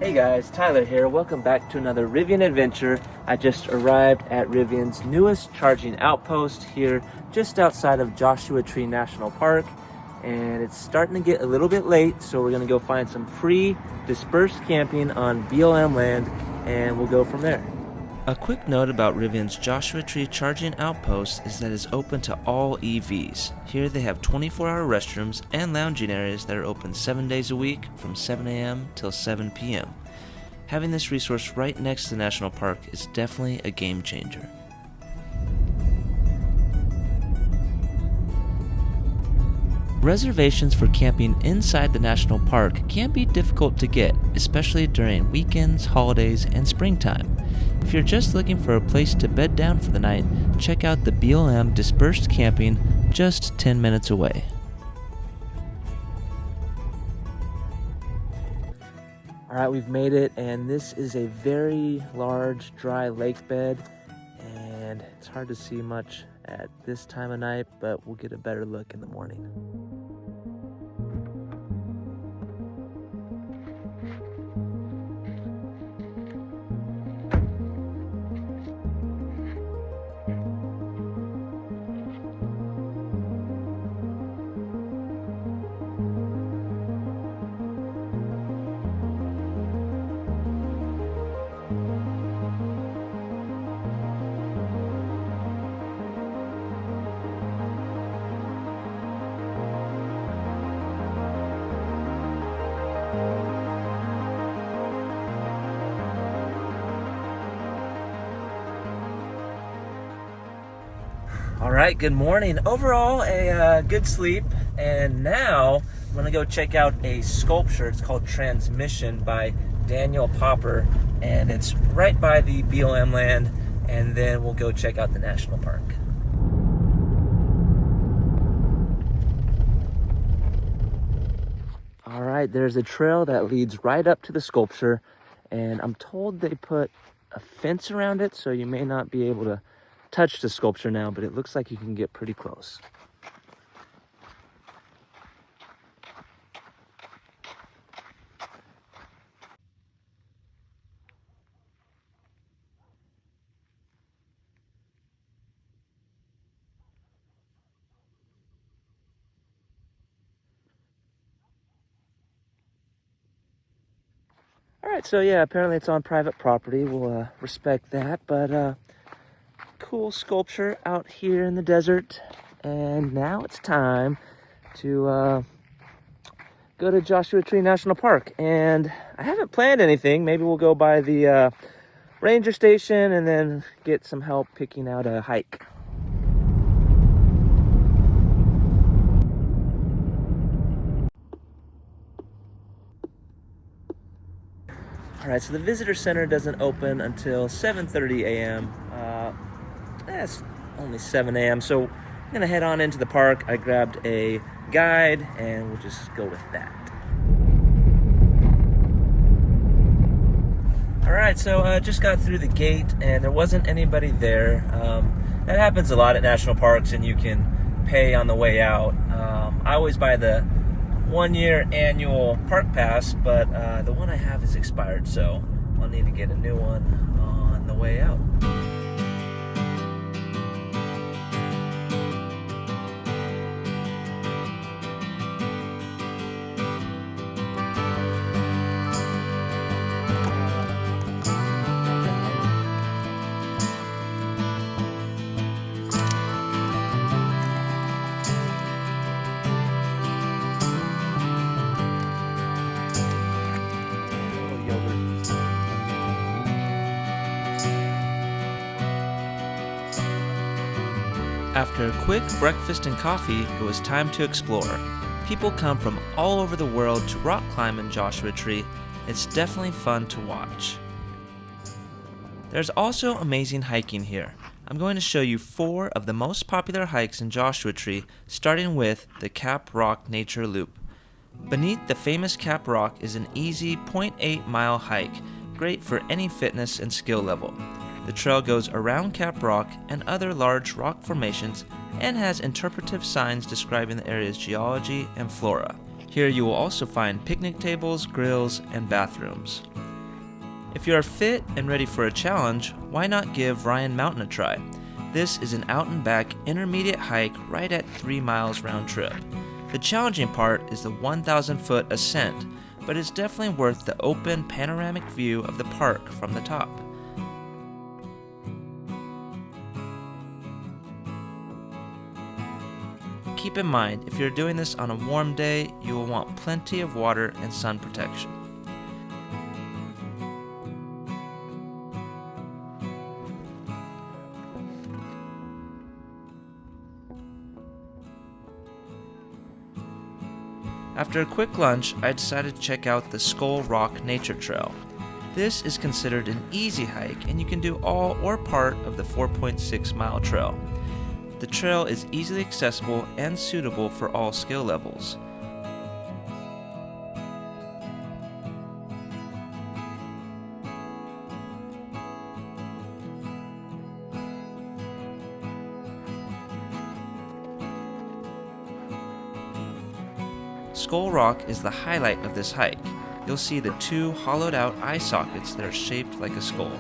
Hey guys, Tyler here. Welcome back to another Rivian adventure. I just arrived at Rivian's newest charging outpost here just outside of Joshua Tree National Park, and it's starting to get a little bit late, so we're gonna go find some free dispersed camping on BLM land, and we'll go from there. A quick note about Rivian's Joshua Tree charging outpost is that it's open to all EVs. Here they have 24-hour restrooms and lounging areas that are open 7 days a week from 7 a.m. till 7 p.m. Having this resource right next to the national park is definitely a game changer. Reservations for camping inside the national park can be difficult to get, especially during weekends, holidays, and springtime. If you're just looking for a place to bed down for the night, check out the BLM Dispersed Camping just 10 minutes away. Alright, we've made it, and this is a very large dry lake bed, and it's hard to see much at this time of night, but we'll get a better look in the morning. All right, good morning. Overall, a good sleep, and now I'm gonna go check out a sculpture. It's called Transmission by Daniel Popper, and it's right by the BLM land, and then we'll go check out the national park. All right, there's a trail that leads right up to the sculpture, and I'm told they put a fence around it, so you may not be able to touch the sculpture now, but it looks like you can get pretty close. All right, so yeah, apparently it's on private property. We'll respect that, but cool sculpture out here in the desert. And now it's time to go to Joshua Tree National Park. And I haven't planned anything. Maybe we'll go by the ranger station and then get some help picking out a hike. All right, so the visitor center doesn't open until 7:30 a.m. It's only 7 a.m., so I'm gonna head on into the park. I grabbed a guide, and we'll just go with that. All right, so just got through the gate, and there wasn't anybody there. That happens a lot at national parks, and you can pay on the way out. I always buy the 1-year annual park pass, but the one I have is expired, so I'll need to get a new one on the way out. After a quick breakfast and coffee, it was time to explore. People come from all over the world to rock climb in Joshua Tree. It's definitely fun to watch. There's also amazing hiking here. I'm going to show you 4 of the most popular hikes in Joshua Tree, starting with the Cap Rock Nature Loop. Beneath the famous Cap Rock is an easy 0.8-mile hike, great for any fitness and skill level. The trail goes around Cap Rock and other large rock formations and has interpretive signs describing the area's geology and flora. Here you will also find picnic tables, grills, and bathrooms. If you are fit and ready for a challenge, why not give Ryan Mountain a try? This is an out and back intermediate hike right at 3 miles round trip. The challenging part is the 1,000-foot ascent, but it's definitely worth the open panoramic view of the park from the top. Keep in mind, if you're doing this on a warm day, you will want plenty of water and sun protection. After a quick lunch, I decided to check out the Skull Rock Nature Trail. This is considered an easy hike, and you can do all or part of the 4.6 mile trail. The trail is easily accessible and suitable for all skill levels. Skull Rock is the highlight of this hike. You'll see the 2 hollowed out eye sockets that are shaped like a skull.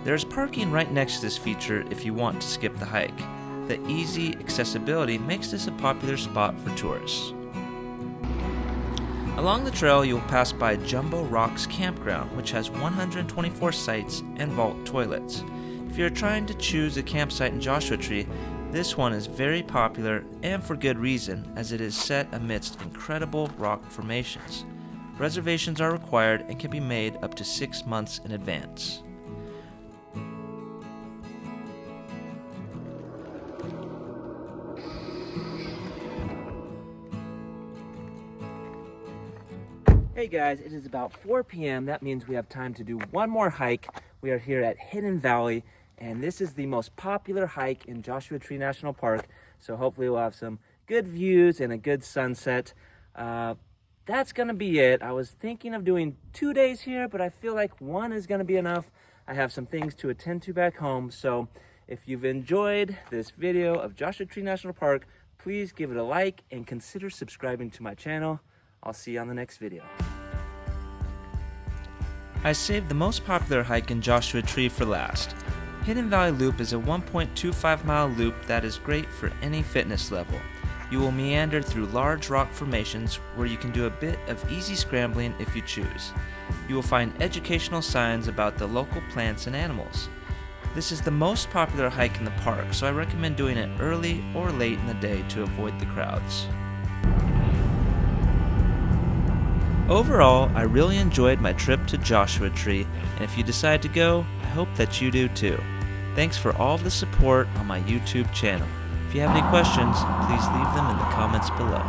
There's parking right next to this feature if you want to skip the hike. The easy accessibility makes this a popular spot for tourists. Along the trail, you'll pass by Jumbo Rocks Campground, which has 124 sites and vault toilets. If you're trying to choose a campsite in Joshua Tree, this one is very popular and for good reason, as it is set amidst incredible rock formations. Reservations are required and can be made up to 6 months in advance. Hey guys, it is about 4 p.m. That means we have time to do one more hike. We are here at Hidden Valley, and this is the most popular hike in Joshua Tree National Park. So hopefully we'll have some good views and a good sunset. That's gonna be it. I was thinking of doing 2 days here, but I feel like one is gonna be enough. I have some things to attend to back home. So if you've enjoyed this video of Joshua Tree National Park, please give it a like and consider subscribing to my channel. I'll see you on the next video. I saved the most popular hike in Joshua Tree for last. Hidden Valley Loop is a 1.25 mile loop that is great for any fitness level. You will meander through large rock formations where you can do a bit of easy scrambling if you choose. You will find educational signs about the local plants and animals. This is the most popular hike in the park, so I recommend doing it early or late in the day to avoid the crowds. Overall, I really enjoyed my trip to Joshua Tree, and if you decide to go, I hope that you do too. Thanks for all the support on my YouTube channel. If you have any questions, please leave them in the comments below.